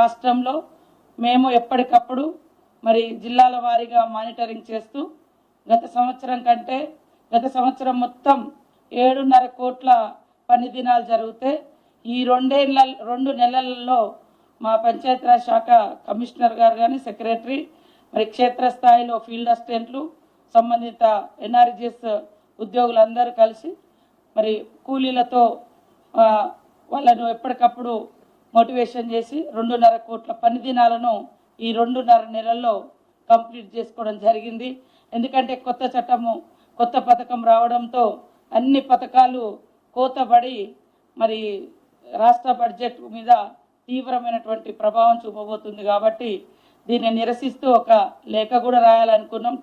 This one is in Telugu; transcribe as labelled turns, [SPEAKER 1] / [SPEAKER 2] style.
[SPEAKER 1] రాష్ట్రంలో మేము ఎప్పటికప్పుడు మరి జిల్లాల వారీగా మానిటరింగ్ చేస్తూ గత సంవత్సరం మొత్తం 7.5 కోట్ల పని దినాలు జరిగితే ఈ 2 నెలల్లో మా పంచాయతీరాజ్ శాఖ కమిషనర్ గారు కానీ సెక్రటరీ మరి క్షేత్రస్థాయిలో ఫీల్డ్ అసిస్టెంట్లు సంబంధిత ఎన్ఆర్జీఎస్ ఉద్యోగులందరూ కలిసి మరి కూలీలతో వాళ్ళను ఎప్పటికప్పుడు మోటివేషన్ చేసి 2.5 కోట్ల పని దినాలను ఈ 2.5 నెలల్లో కంప్లీట్ చేసుకోవడం జరిగింది. ఎందుకంటే కొత్త పథకం రావడంతో అన్ని పథకాలు కోతబడి మరి రాష్ట్ర బడ్జెట్ మీద తీవ్రమైనటువంటి ప్రభావం చూపబోతుంది. కాబట్టి దీన్ని నిరసిస్తూ ఒక లేఖ కూడా రాయాలనుకున్నాం.